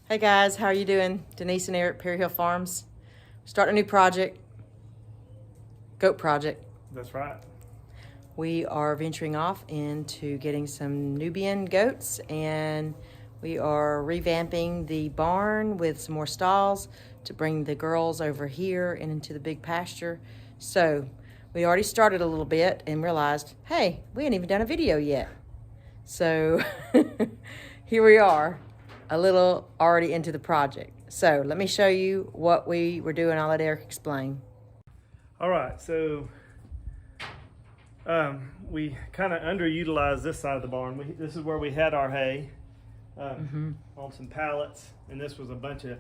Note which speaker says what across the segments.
Speaker 1: Hey guys, how are you doing? Denise and Eric, Perry Hill Farms. Starting a new project, goat project.
Speaker 2: That's right.
Speaker 1: We are venturing off into getting some Nubian goats, and we are revamping the barn with some more stalls to bring the girls over here and into the big pasture. So we already started a little bit and realized, hey, we ain't even done a video yet. So here we are, a little already into the project. So let me show you what we were doing. I'll let Eric explain.
Speaker 2: All right, so we kind of underutilized this side of the barn. This is where we had our hay on some pallets, and this was a bunch of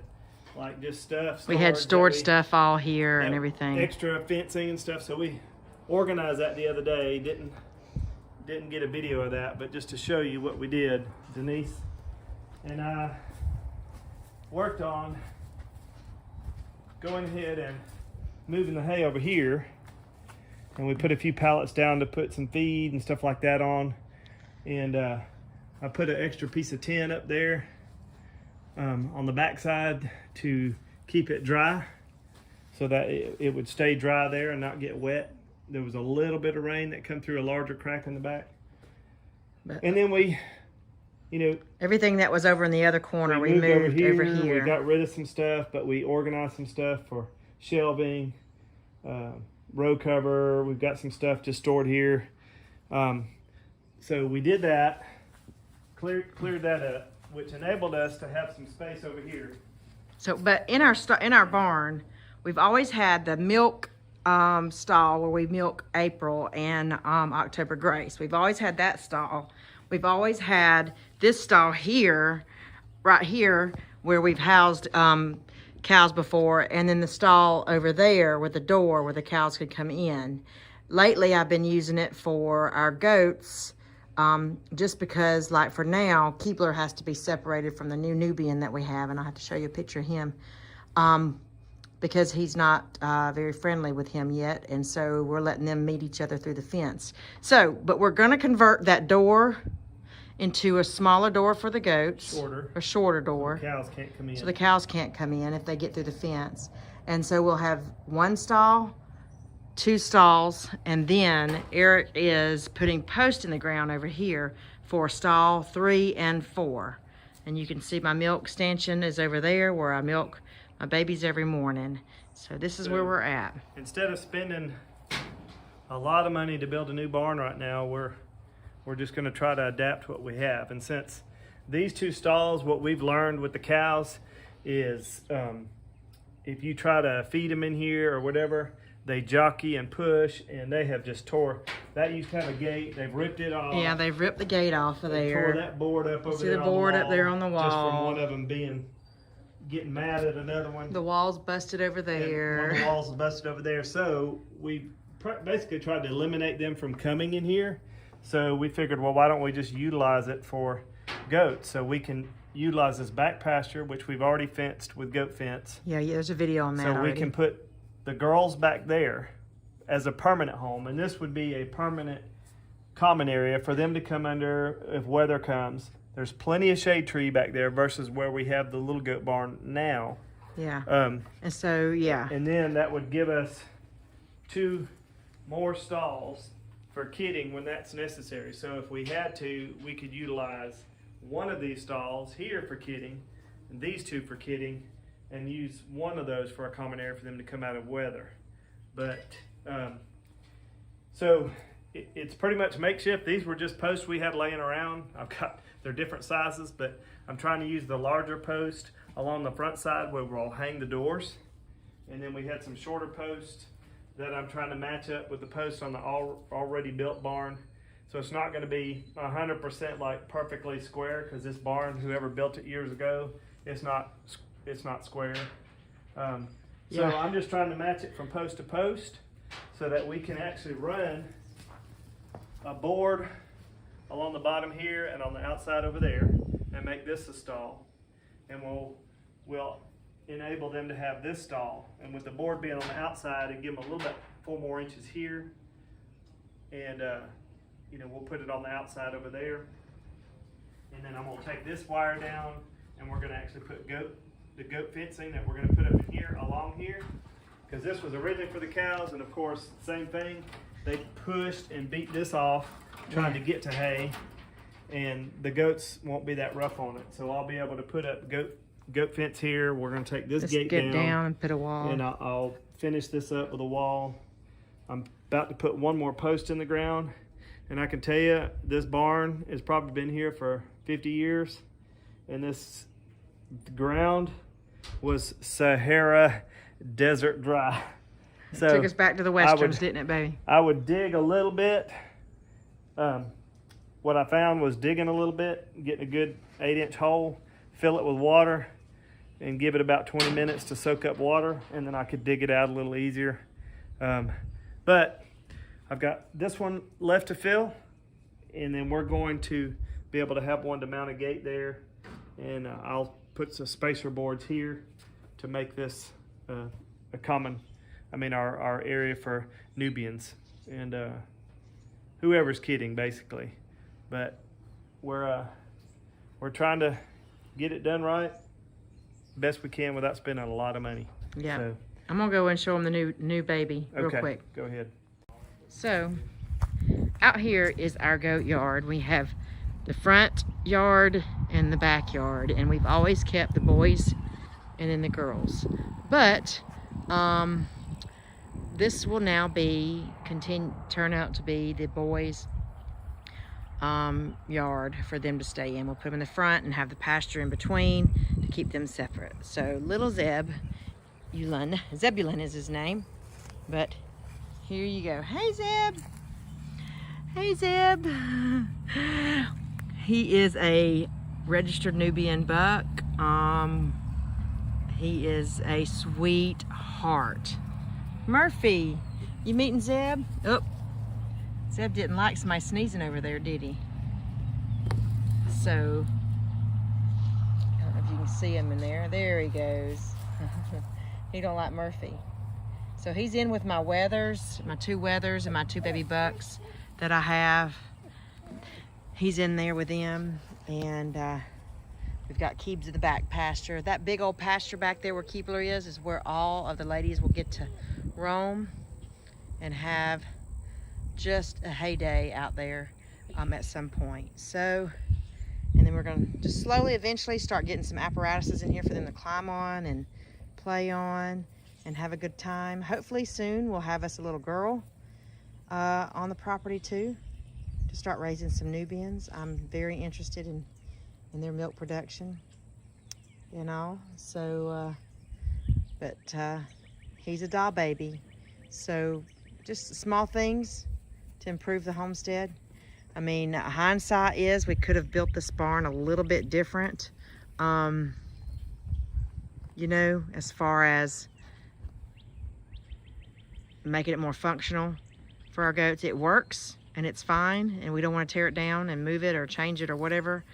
Speaker 2: like just stuff.
Speaker 1: We had stored stuff all here and everything.
Speaker 2: Extra fencing and stuff. So we organized that the other day. Didn't get a video of that, but just to show you what we did, Denise and I worked on going ahead and moving the hay over here, and we put a few pallets down to put some feed and stuff like that on, and I put an extra piece of tin up there on the backside to keep it dry so that it would stay dry there and not get wet. There was a little bit of rain that come through a larger crack in the back, and then we
Speaker 1: everything that was over in the other corner, we moved over here.
Speaker 2: We got rid of some stuff, but we organized some stuff for shelving, row cover. We've got some stuff just stored here. So we did that, cleared that up, which enabled us to have some space over here.
Speaker 1: So, but in our barn, we've always had the milk stall where we milk April and October Grace. We've always had that stall. We've always had this stall here, right here, where we've housed cows before, and then the stall over there with the door where the cows could come in. Lately, I've been using it for our goats, just because, like for now, Keebler has to be separated from the new Nubian that we have, and I have to show you a picture of him, because he's not very friendly with him yet, and so we're letting them meet each other through the fence. So, but we're gonna convert that door into a smaller door for the goats. A shorter door.
Speaker 2: So the cows can't come in.
Speaker 1: So the cows can't come in if they get through the fence. And so we'll have one stall, two stalls, and then Eric is putting posts in the ground over here for stall 3 and 4. And you can see my milk stanchion is over there where I milk my babies every morning. So this is where we're at.
Speaker 2: Instead of spending a lot of money to build a new barn right now, we're just going to try to adapt what we have. And since these two stalls, what we've learned with the cows is if you try to feed them in here or whatever, they jockey and push, and they have just tore. That used to have a gate. They've ripped it off.
Speaker 1: Yeah, they've ripped the gate off of there.
Speaker 2: Tore that board up over there.
Speaker 1: See the board up there on the wall.
Speaker 2: Just from one of them getting mad at another one.
Speaker 1: The wall's busted over there.
Speaker 2: One of the walls is busted over there. So we basically tried to eliminate them from coming in here. So we figured, well, why don't we just utilize it for goats? So we can utilize this back pasture, which we've already fenced with goat fence.
Speaker 1: Yeah, there's a video on that
Speaker 2: So
Speaker 1: already.
Speaker 2: we can put the girls back there as a permanent home. And this would be a permanent common area for them to come under if weather comes. There's plenty of shade tree back there versus where we have the little goat barn now.
Speaker 1: Yeah. And so, yeah.
Speaker 2: And then that would give us 2 more stalls for kidding when that's necessary. So if we had to, we could utilize one of these stalls here for kidding and these 2 for kidding, and use one of those for a common area for them to come out of weather. But so it's pretty much makeshift. These were just posts we had laying around. They're different sizes, but I'm trying to use the larger post along the front side where we'll hang the doors. And then we had some shorter posts that I'm trying to match up with the posts on the already built barn. So it's not going to be 100% like perfectly square, because this barn, whoever built it years ago, it's not square. So I'm just trying to match it from post to post so that we can actually run a board along the bottom here and on the outside over there and make this a stall. And we'll enable them to have this stall, and with the board being on the outside, and give them a little bit 4 more inches here, and we'll put it on the outside over there. And then I'm going to take this wire down and we're gonna actually put the goat fencing that we're gonna put up in here, along here. Because this was originally for the cows, and of course, same thing. They pushed and beat this off, trying to get to hay, and the goats won't be that rough on it. So I'll be able to put up goat fence here. We're gonna take this gate down
Speaker 1: and put a wall.
Speaker 2: and I'll finish this up with a wall. I'm about to put one more post in the ground, and I can tell you this barn has probably been here for 50 years, and this ground was Sahara desert dry. So
Speaker 1: Took us back to the westerns, didn't it, baby?
Speaker 2: I would dig a little bit. What I found was digging a little bit, getting a good 8-inch hole, fill it with water, and give it about 20 minutes to soak up water, and then I could dig it out a little easier. But I've got this one left to fill, and then we're going to be able to have one to mount a gate there, and I'll put some spacer boards here to make this a common, our area for Nubians and whoever's kidding, basically. But we're trying to get it done right, best we can without spending a lot of money.
Speaker 1: Yeah.
Speaker 2: So,
Speaker 1: I'm gonna go and show them the new baby real quick.
Speaker 2: Go ahead.
Speaker 1: So, out here is our goat yard. We have the front yard and the backyard, and we've always kept the boys and then the girls. But this will now turn out to be the boys' yard for them to stay in. We'll put them in the front and have the pasture in between to keep them separate. So little Zebulon is his name, but here you go. Hey Zeb. Hey Zeb. He is a registered Nubian buck. He is a sweetheart. Murphy, you meeting Zeb? Oh, Zeb didn't like somebody sneezing over there, did he? So, I don't know if you can see him in there. There he goes. He don't like Murphy. So he's in with my wethers, my 2 wethers and my 2 baby bucks that I have. He's in there with them, and we've got Keebs in the back pasture. That big old pasture back there where Keebler is where all of the ladies will get to roam and have just a heyday out there at some point. So, and then we're gonna just slowly, eventually start getting some apparatuses in here for them to climb on and play on and have a good time. Hopefully soon we'll have us a little girl on the property too, to start raising some Nubians. I'm very interested in their milk production and all. So, but he's a doll baby. So just small things to improve the homestead. Hindsight is we could have built this barn a little bit different. As far as making it more functional for our goats. It works and it's fine, and we don't want to tear it down and move it or change it or whatever.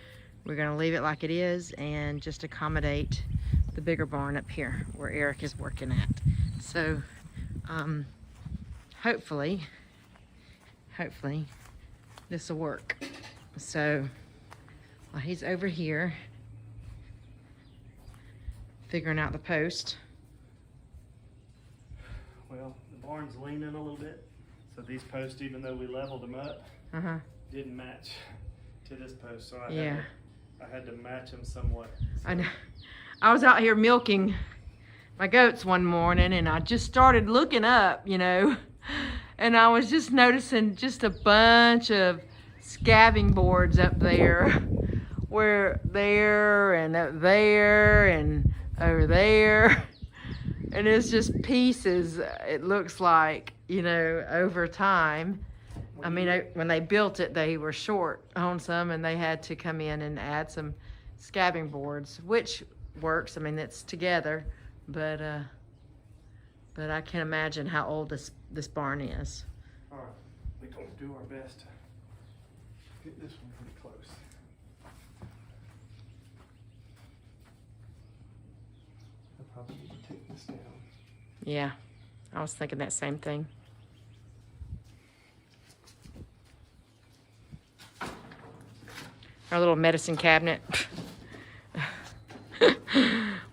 Speaker 1: We're going to leave it like it is and just accommodate the bigger barn up here where Eric is working at. So hopefully this will work. So while he's over here figuring out the post.
Speaker 2: Well, the barn's leaning a little bit, so these posts, even though we leveled them up, didn't match to this post. So I had to match them somewhat. So.
Speaker 1: I know. I was out here milking my goats one morning, and I just started looking up, and I was just noticing just a bunch of scabbing boards up there, where there and up there and over there. And it's just pieces, it looks like, over time. When they built it, they were short on some, and they had to come in and add some scabbing boards, which works. It's together, but I can imagine how old this barn is.
Speaker 2: All right, we're going to do our best to get this one pretty close. I probably need to take this down.
Speaker 1: Yeah, I was thinking that same thing. Our little medicine cabinet.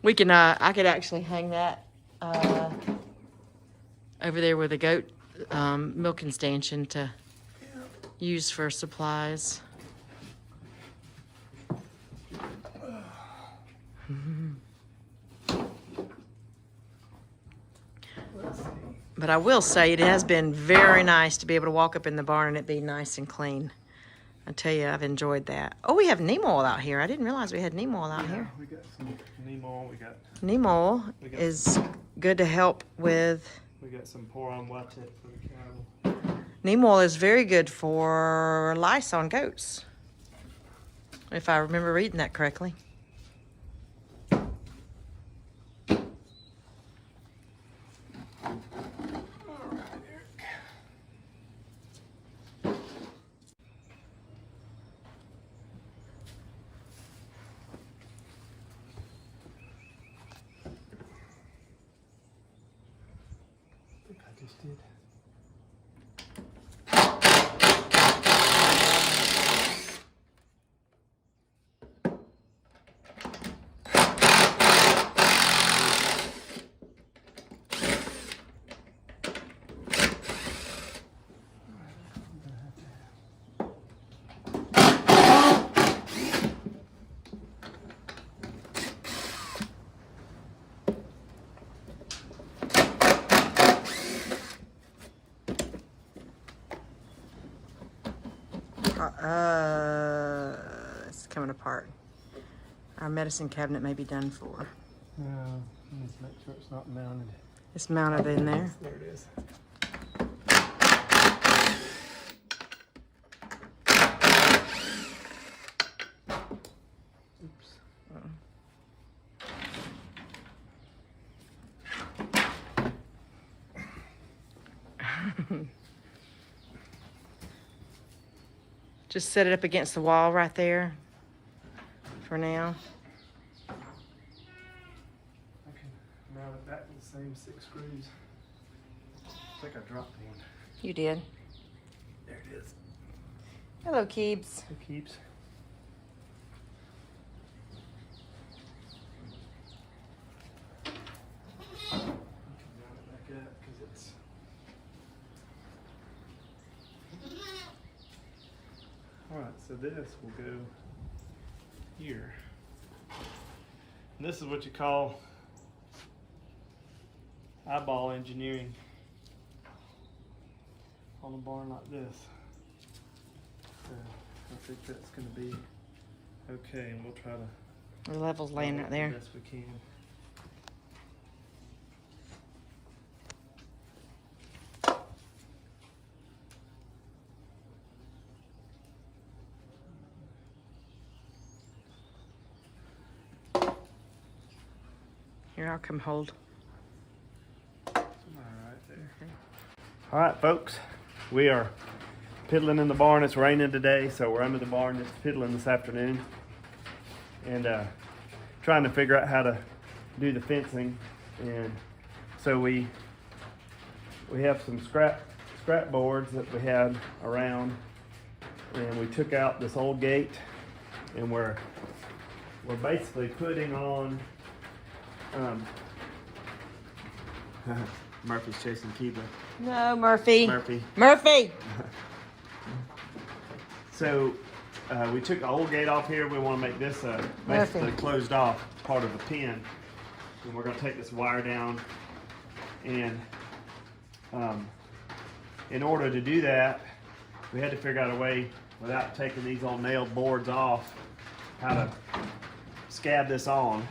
Speaker 1: We can, I could actually hang that over there with a goat milking stanchion to use for supplies. But I will say it has been very nice to be able to walk up in the barn and it be nice and clean. I tell you, I've enjoyed that. Oh, we have neem oil out here. I didn't realize we had neem oil out here.
Speaker 2: We got some neem oil.
Speaker 1: Neem oil is good to help with.
Speaker 2: We got some pour on watch it for the cattle.
Speaker 1: Neem oil is very good for lice on goats, if I remember reading that correctly.
Speaker 2: I just did.
Speaker 1: It's coming apart. Our medicine cabinet may be done for.
Speaker 2: No, let's make sure it's not mounted.
Speaker 1: It's mounted in there.
Speaker 2: There it is. Oops.
Speaker 1: Just set it up against the wall right there for now.
Speaker 2: I can mount it back with the same 6 screws. I think I dropped one.
Speaker 1: You did.
Speaker 2: There it is.
Speaker 1: Hello, Keebs.
Speaker 2: It keeps. Mount it back up because it's. Alright, so this will go here. And this is what you call eyeball engineering on a barn like this. So I think that's going to be okay, and we'll try to
Speaker 1: The level's laying right there.
Speaker 2: do the best we can.
Speaker 1: Here, I'll come hold.
Speaker 2: All right, folks, we are piddling in the barn. It's raining today, so we're under the barn just piddling this afternoon, and trying to figure out how to do the fencing. And so we have some scrap boards that we had around, and we took out this old gate, and we're basically putting on. Murphy's chasing Kiba.
Speaker 1: No, Murphy.
Speaker 2: Murphy.
Speaker 1: Murphy!
Speaker 2: So we took the old gate off here. We want to make this basically
Speaker 1: Murphy.
Speaker 2: closed off part of a pen. And we're going to take this wire down. And in order to do that, we had to figure out a way without taking these old nailed boards off, how to scab this on.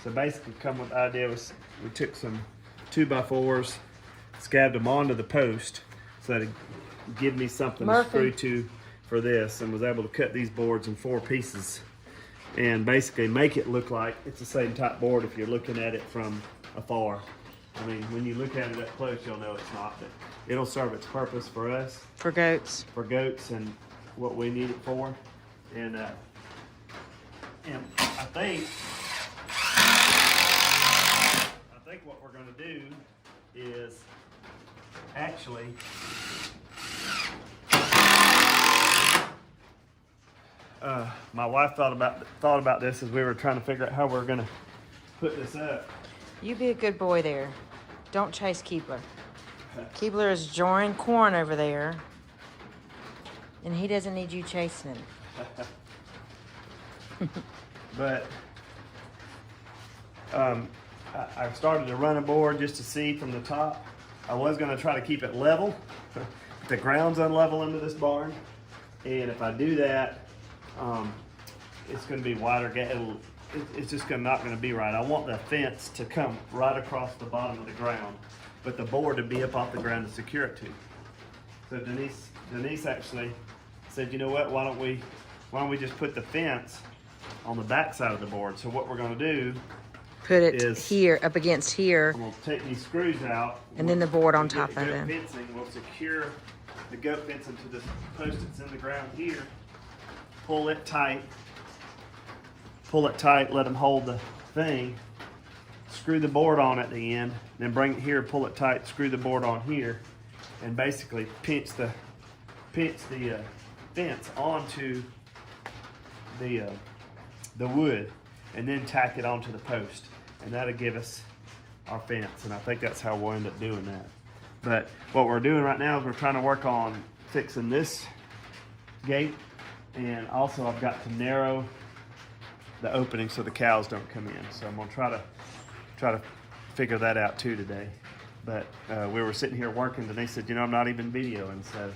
Speaker 2: So basically come with the idea was we took some 2x4s, scabbed them onto the post so that it give me something to screw to for this, and was able to cut these boards in 4 pieces and basically make it look like it's the same type board if you're looking at it from afar. I mean, when you look at it up close, you'll know it's not, but it'll serve its purpose for us,
Speaker 1: For goats.
Speaker 2: for goats, and what we need it for. And I think what we're going to do is actually my wife thought about this as we were trying to figure out how we're gonna put this up.
Speaker 1: You be a good boy there. Don't chase Keebler. Keebler is enjoying corn over there, and he doesn't need you chasing him.
Speaker 2: But I started to run a board just to see from the top. I was gonna try to keep it level. The ground's unlevel into this barn, and if I do that, it's gonna be wider. It's just not gonna be right. I want the fence to come right across the bottom of the ground, but the board to be up off the ground to secure it to. So Denise actually said, you know what? Why don't we just put the fence on the back side of the board? So what we're gonna do,
Speaker 1: Put it here, up against here,
Speaker 2: I'm gonna take these screws out,
Speaker 1: and then the board on
Speaker 2: We'll
Speaker 1: top
Speaker 2: get
Speaker 1: of
Speaker 2: the goat
Speaker 1: it.
Speaker 2: fencing. We'll secure the goat fencing to this post that's in the ground here. Pull it tight. Let them hold the thing. Screw the board on at the end. Then bring it here, pull it tight, screw the board on here, and basically pinch the fence onto the wood, and then tack it onto the post, and that'll give us our fence. And I think that's how we'll end up doing that. But what we're doing right now is we're trying to work on fixing this gate, and also I've got to narrow the opening so the cows don't come in. So I'm gonna try to figure that out too today. But we were sitting here working, and they said, you know, I'm not even videoing, so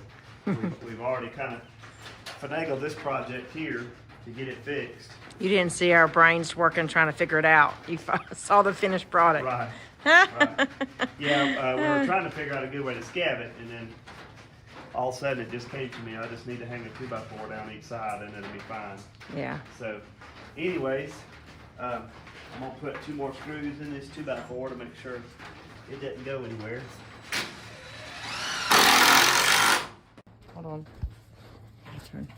Speaker 2: we've already kind of finagled this project here to get it fixed.
Speaker 1: You didn't see our brains working trying to figure it out. You saw the finished product.
Speaker 2: Right. Right. Yeah, we were trying to figure out a good way to scab it, and then all of a sudden it just came to me. I just need to hang a 2x4 down each side, and it'll be fine.
Speaker 1: Yeah.
Speaker 2: So, anyways, I'm gonna put 2 more screws in this 2x4 to make sure it doesn't go anywhere.
Speaker 1: Hold on. My turn.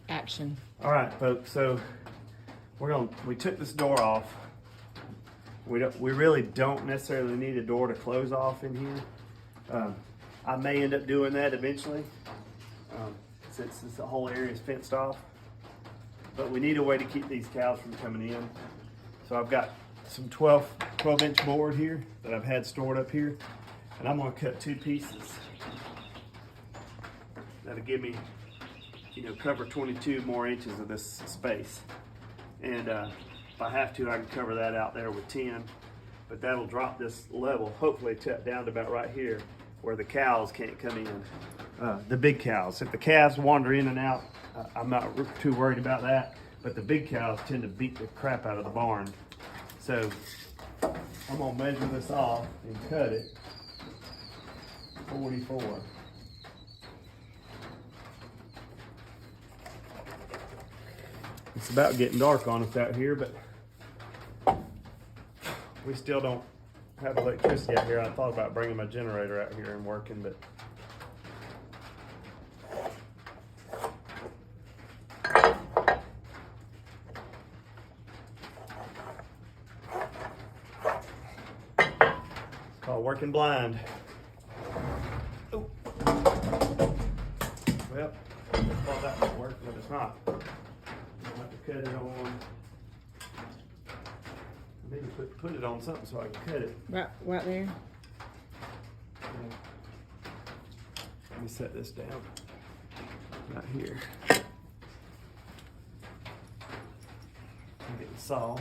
Speaker 1: Action.
Speaker 2: All right, folks. So we took this door off. We really don't necessarily need a door to close off in here. I may end up doing that eventually, since the whole area is fenced off. But we need a way to keep these cows from coming in. So I've got some 12-inch board here that I've had stored up here, and I'm gonna cut 2 pieces. That'll give me, cover 22 more inches of this space. And if I have to, I can cover that out there with 10, but that'll drop this level, hopefully down to about right here, where the cows can't come in. The big cows. If the calves wander in and out, I'm not too worried about that, but the big cows tend to beat the crap out of the barn. So I'm gonna measure this off and cut it 44. It's about getting dark on us out here, but we still don't have electricity out here. I thought about bringing my generator out here and working, but it's called working blind. Oh. Well, I thought that would work, but it's not. I'll have to cut it on. Maybe put it on something so I can cut it.
Speaker 1: Right there.
Speaker 2: Let me set this down right here. Get the saw.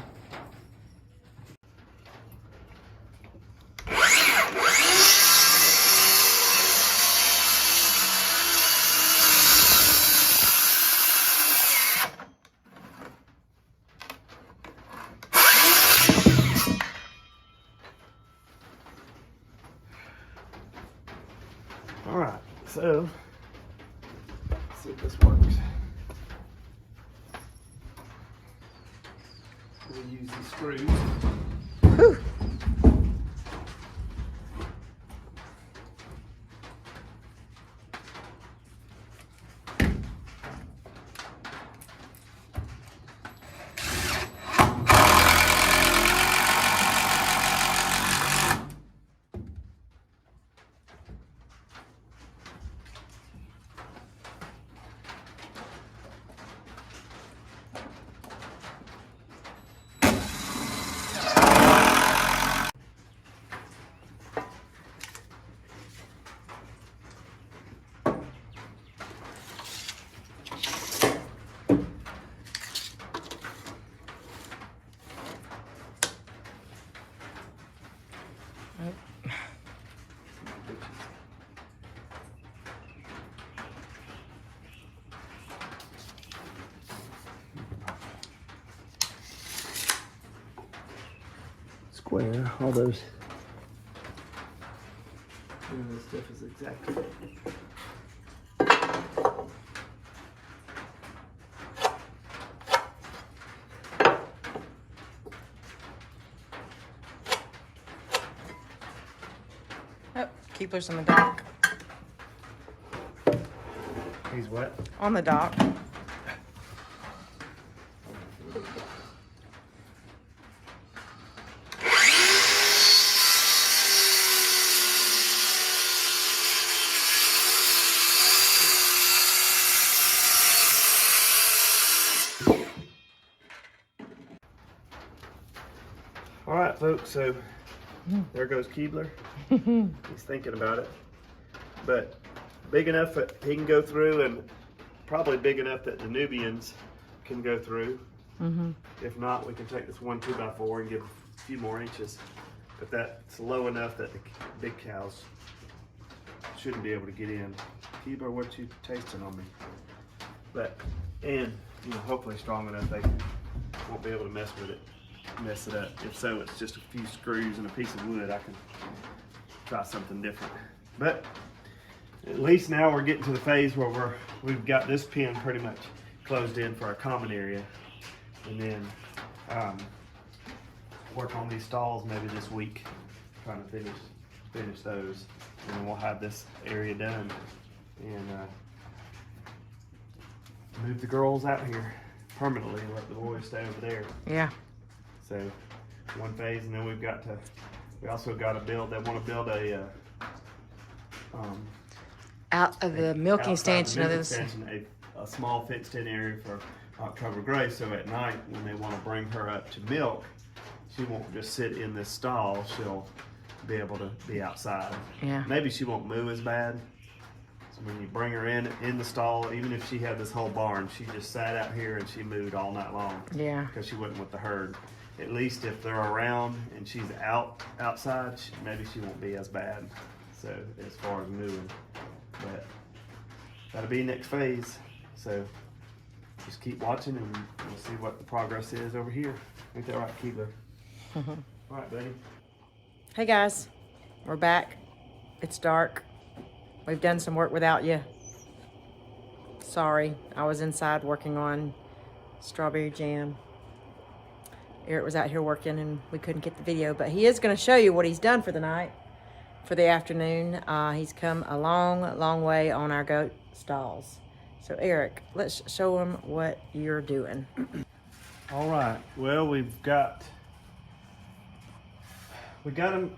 Speaker 2: All right, so let's see if this works. We'll use the screws.
Speaker 1: Whew.
Speaker 2: square. All those. This stuff is exactly.
Speaker 1: Oh, Keebler's on the dock.
Speaker 2: He's what?
Speaker 1: On the dock.
Speaker 2: All right, folks, so there goes Keebler. He's thinking about it. But big enough that he can go through, and probably big enough that the Nubians can go through. If not, we can take this 1 2x4 and give a few more inches. But that's low enough that the big cows shouldn't be able to get in. Keebler, what you tasting on me? But, and, you know, hopefully strong enough they won't be able to mess it up. If so, it's just a few screws and a piece of wood. I can try something different. But at least now we're getting to the phase where we've got this pen pretty much closed in for our common area, and then work on these stalls maybe this week, trying to finish those, and then we'll have this area done and move the girls out here permanently and let the boys stay over there.
Speaker 1: Yeah.
Speaker 2: So one phase, and then we also got to build. They want to build a
Speaker 1: Out of the milking station.
Speaker 2: A small fenced-in area for October Grace. So at night, when they want to bring her up to milk, she won't just sit in this stall. She'll be able to be outside.
Speaker 1: Yeah.
Speaker 2: Maybe she won't moo as bad. So when you bring her in the stall, even if she had this whole barn, she just sat out here and she mooed all night long.
Speaker 1: Yeah.
Speaker 2: Because she wasn't with the herd. At least if they're around and she's outside, maybe she won't be as bad. So as far as moving, but that'll be next phase. So just keep watching and we'll see what the progress is over here. Ain't that right, Keebler? All right, buddy.
Speaker 1: Hey guys, we're back. It's dark. We've done some work without you. Sorry, I was inside working on strawberry jam. Eric was out here working and we couldn't get the video, but he is going to show you what he's done for the night, for the afternoon. He's come a long way on our goat stalls. So Eric, let's show him what you're doing.
Speaker 2: All right, well, we've got them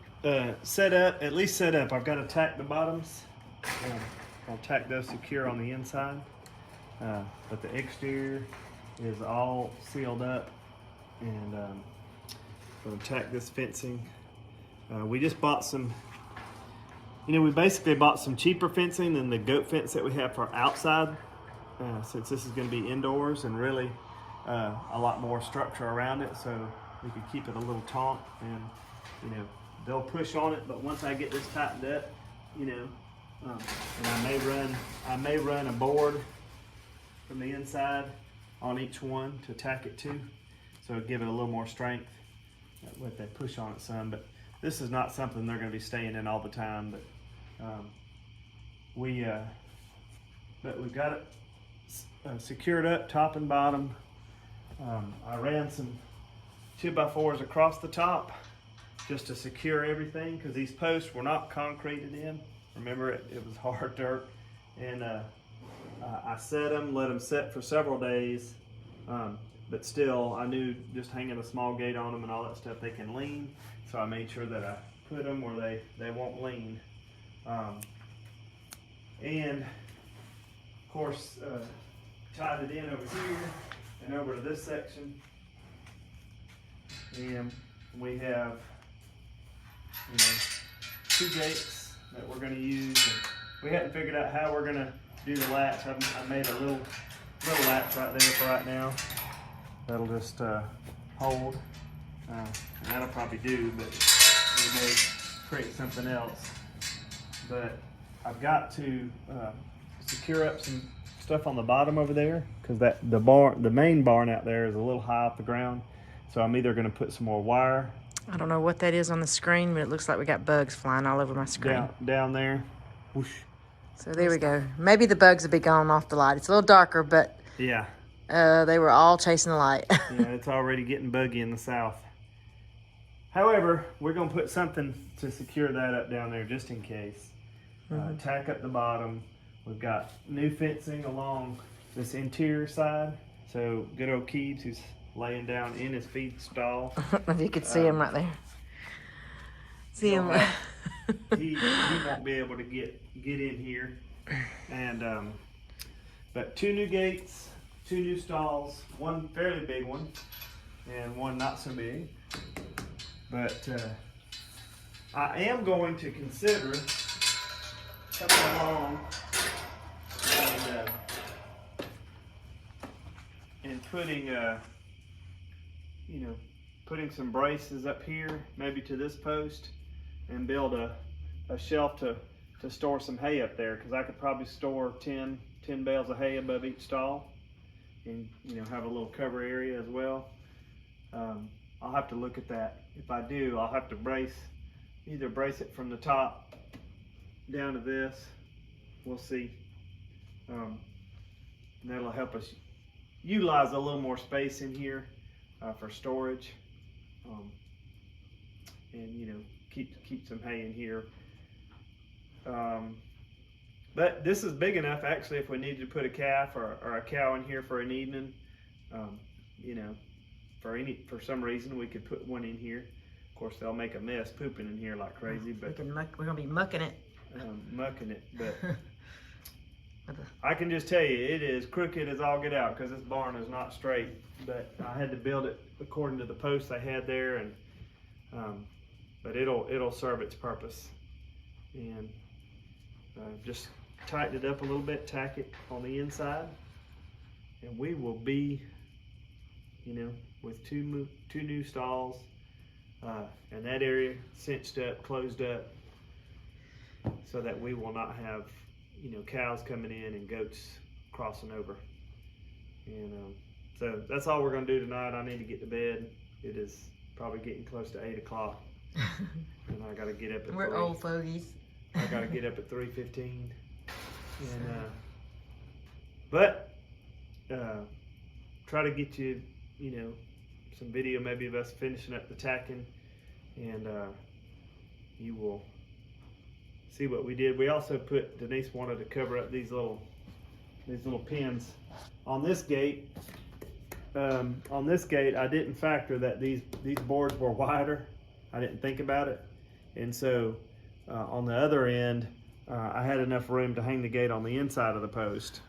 Speaker 2: set up, at least set up. I've got to tack the bottoms. I'll tack those secure on the inside, but the exterior is all sealed up. And going to tack this fencing. We just bought some, we basically bought some cheaper fencing than the goat fence that we have for outside, since this is going to be indoors, and really a lot more structure around it, so we could keep it a little taut, and they'll push on it. But once I get this tightened up, and I may run a board from the inside on each one to tack it to. So give it a little more strength with that push on it some. But this is not something they're going to be staying in all the time. But we've got it secured up top and bottom. I ran some 2x4s across the top just to secure everything, because these posts were not concreted in. Remember, it was hard dirt. And I set them, let them set for several days. But still, I knew just hanging a small gate on them and all that stuff, they can lean. So I made sure that I put them where they won't lean. And of course, tied it in over here and over to this section. And we have, 2 gates that we're going to use. And we hadn't figured out how we're going to do the latch. I made a little latch right there for right now. That'll just hold, and that'll probably do, but we may create something else. But I've got to secure up some stuff on the bottom over there, because the main barn out there is a little high off the ground. So I'm either going to put some more wire
Speaker 1: I don't know what that is on the screen, but it looks like we got bugs flying all over my screen.
Speaker 2: down there. Whoosh.
Speaker 1: So there we go. Maybe the bugs will be gone off the light. It's a little darker, but
Speaker 2: Yeah.
Speaker 1: they were all chasing the light.
Speaker 2: Yeah, it's already getting buggy in the south. However, we're gonna put something to secure that up down there just in case. Tack up the bottom. We've got new fencing along this interior side. So good old Keebs, who's laying down in his feed stall.
Speaker 1: I don't know if you could see him right there. See him.
Speaker 2: He won't be able to get in here. And but 2 new gates, 2 new stalls, one fairly big one, and one not so big. But I am going to consider coming along and putting putting some braces up here, maybe to this post, and build a shelf to store some hay up there, because I could probably store 10 bales of hay above each stall, and have a little cover area as well. I'll have to look at that. If I do, I'll have to either brace it from the top down to this. We'll see. That'll help us utilize a little more space in here for storage, and keep some hay in here. But this is big enough, actually, if we needed to put a calf or a cow in here for an evening. For some reason we could put one in here. Of course, they'll make a mess pooping in here like crazy, but
Speaker 1: we're gonna be mucking it.
Speaker 2: But I can just tell you, it is crooked as all get out, because this barn is not straight. But I had to build it according to the posts I had there, and but it'll serve its purpose. And just tighten it up a little bit, tack it on the inside, and we will be, with two new stalls, and that area cinched up, closed up, so that we will not have, cows coming in and goats crossing over. And so that's all we're gonna do tonight. I need to get to bed. It is probably getting close to 8 o'clock, and I gotta get up at
Speaker 1: We're old fogies.
Speaker 2: I gotta get up at 3:15, and but try to get you, some video maybe of us finishing up the tacking, and you will see what we did. We also Denise wanted to cover up these little pins on this gate. On this gate, I didn't factor that these boards were wider. I didn't think about it, and so on the other end, I had enough room to hang the gate on the inside of the post.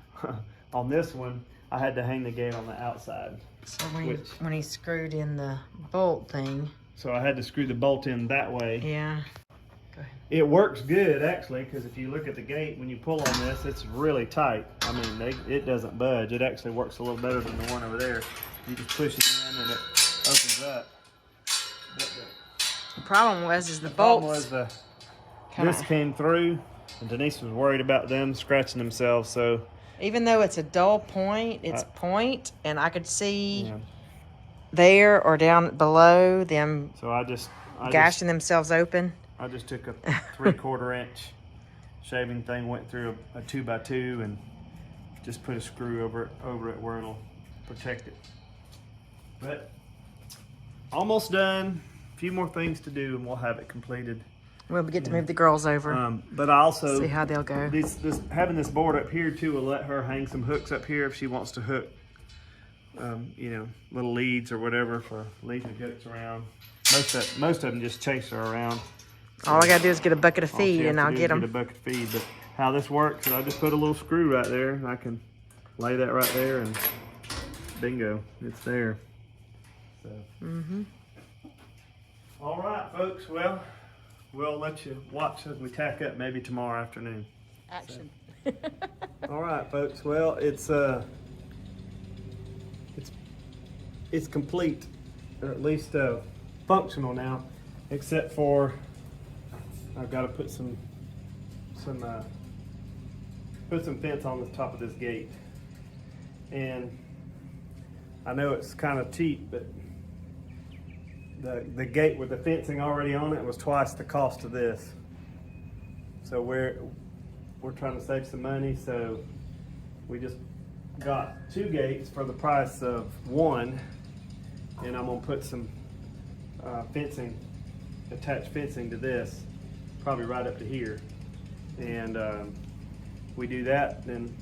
Speaker 2: On this one, I had to hang the gate on the outside.
Speaker 1: So when he screwed in the bolt thing.
Speaker 2: So I had to screw the bolt in that way.
Speaker 1: Yeah. Go ahead.
Speaker 2: It works good, actually, because if you look at the gate, when you pull on this, it's really tight. I mean, it doesn't budge. It actually works a little better than the one over there. You just push it in and it opens up.
Speaker 1: The problem was the
Speaker 2: problem
Speaker 1: bolts.
Speaker 2: was this came through, and Denise was worried about them scratching themselves. So
Speaker 1: even though it's a dull point, it's point, and I could see there or down below them.
Speaker 2: So I just
Speaker 1: gashing themselves open.
Speaker 2: I just took a 3/4 inch shaving thing, went through a 2x2, and just put a screw over it where it'll protect it. But almost done. A few more things to do, and we'll have it completed.
Speaker 1: We'll get to move the girls over.
Speaker 2: But I also
Speaker 1: see how they'll go.
Speaker 2: Having this board up here too will let her hang some hooks up here if she wants to hook, little leads or whatever for leading the goats around. Most of them just chase her around.
Speaker 1: All I gotta do is get a bucket of feed, and I'll get them.
Speaker 2: Get a bucket of feed. But how this works is I just put a little screw right there, and I can lay that right there, and bingo, it's there. So. All right, folks. Well, we'll let you watch as we tack up maybe tomorrow afternoon.
Speaker 1: Action.
Speaker 2: So. All right, folks. Well, it's complete, or at least functional now, except for I've got to put some fence on the top of this gate. And I know it's kind of cheap, but the gate with the fencing already on it was twice the cost of this. So we're trying to save some money, so we just got 2 gates for the price of 1, and I'm gonna put some fencing, attached fencing to this, probably right up to here. And we do that, then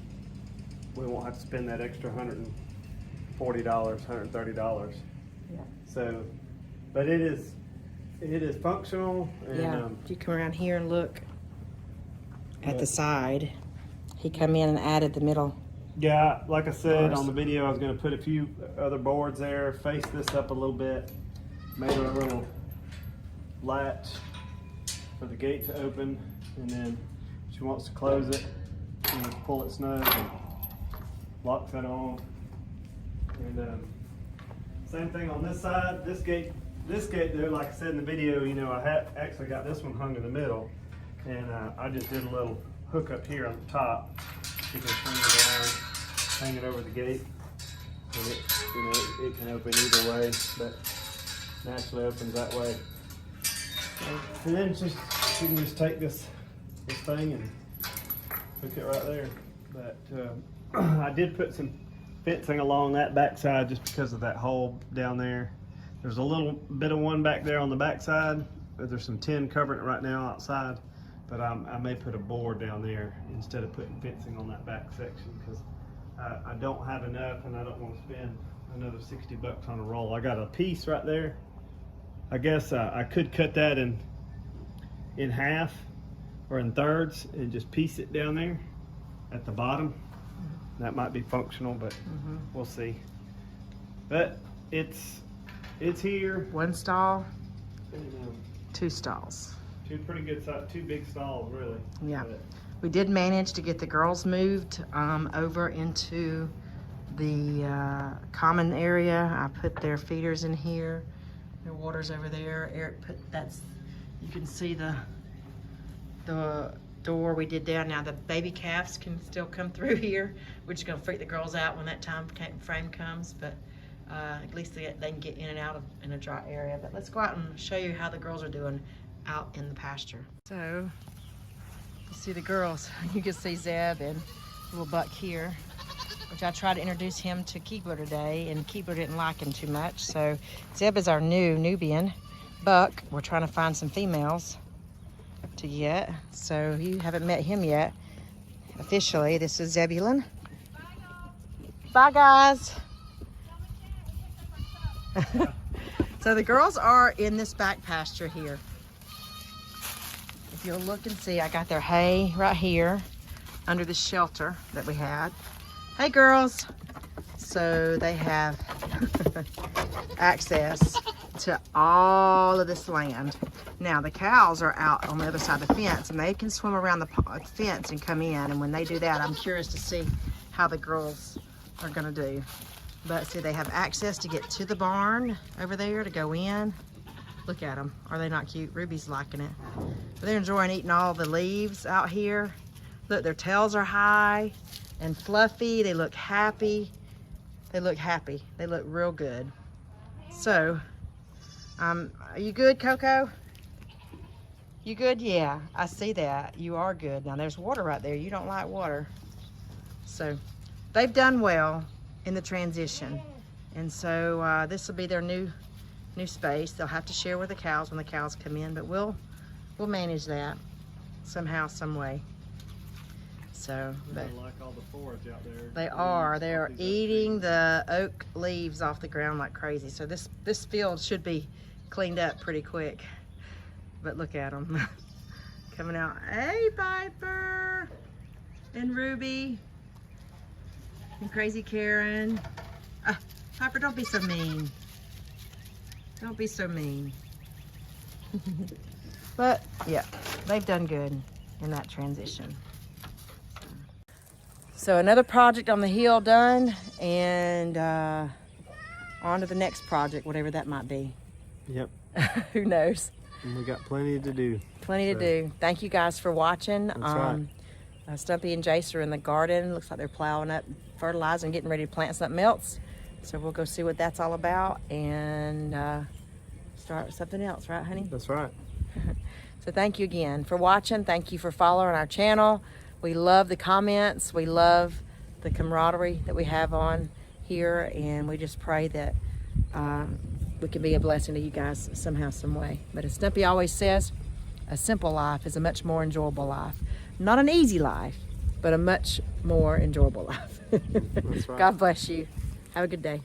Speaker 2: we won't have to spend that extra $140, $130.
Speaker 1: Yeah.
Speaker 2: So, but it is functional. And,
Speaker 1: Yeah, if you come around here and look at the side, he come in and added the middle.
Speaker 2: yeah, like I said
Speaker 1: Bars.
Speaker 2: on the video, I was going to put a few other boards there, face this up a little bit, made a little latch for the gate to open, and then if she wants to close it, you know, pull it snug and lock that on. And same thing on this side. This gate there, like I said in the video, you know, I had actually got this one hung in the middle, and I just did a little hook up here on the top. You can swing it around, hang it over the gate, and it, you know, it can open either way, but naturally opens that way. And then just you can just take this thing and hook it right there. But I did put some fencing along that backside just because of that hole down there. There's a little bit of one back there on the backside, but there's some tin covering it right now outside. But I may put a board down there instead of putting fencing on that back section, because I don't have enough, and I don't want to spend another $60 on a roll. I got a piece right there. I guess I could cut that in half or in thirds and just piece it down there at the bottom. That might be functional, but we'll see. But it's here.
Speaker 1: 1 stall,
Speaker 2: And,
Speaker 1: 2 stalls.
Speaker 2: 2 pretty good size, 2 big stalls, really.
Speaker 1: Yeah.
Speaker 2: But
Speaker 1: We did manage to get the girls moved over into the common area. I put their feeders in here. Their water's over there. Eric put you can see the door we did down. Now the baby calves can still come through here, which is gonna freak the girls out when that time frame comes, but at least they can get in and out in a dry area. But let's go out and show you how the girls are doing out in the pasture. So you see the girls. You can see Zeb and little Buck here, which I tried to introduce him to Keebler today, and Keebler didn't like him too much. So Zeb is our new Nubian. Buck, we're trying to find some females to get. So you haven't met him yet. Officially, this is Zebulon. Bye, guys. So the girls are in this back pasture here. If you'll look and see, I got their hay right here under the shelter that we had. Hey, girls. So they have access to all of this land. Now the cows are out on the other side of the fence, and they can swim around the fence and come in. And when they do that, I'm curious to see how the girls are gonna do. But see, they have access to get to the barn over there to go in. Look at them. Are they not cute? Ruby's liking it. But they're enjoying eating all the leaves out here. Look, their tails are high and fluffy. They look happy. They look happy. They look real good. So, are you good, Coco? You good? Yeah, I see that. You are good. Now, there's water right there. You don't like water. So, they've done well in the transition. And so, this will be their new space. They'll have to share with the cows when the cows come in, but we'll manage that somehow, some way. So, but
Speaker 2: I like all the forage out there.
Speaker 1: they are eating the oak leaves off the ground like crazy. So this field should be cleaned up pretty quick. But look at them coming out. Hey, Piper and Ruby and Crazy Karen. Piper, don't be so mean. Don't be so mean. But yeah, they've done good in that transition. So another project on the hill done, and on to the next project, whatever that might be.
Speaker 2: Yep.
Speaker 1: Who knows?
Speaker 2: And we got plenty to do.
Speaker 1: Plenty to do. Thank you guys for watching.
Speaker 2: That's right.
Speaker 1: Stumpy and Jace are in the garden. Looks like they're plowing up, fertilizing, getting ready to plant something else. So we'll go see what that's all about, and start something else, right, honey?
Speaker 2: That's right.
Speaker 1: So thank you again for watching. Thank you for following our channel. We love the comments. We love the camaraderie that we have on here, and we just pray that we can be a blessing to you guys somehow, some way. But as Stumpy always says, a simple life is a much more enjoyable life. Not an easy life, but a much more enjoyable life.
Speaker 2: That's right.
Speaker 1: God bless you. Have a good day.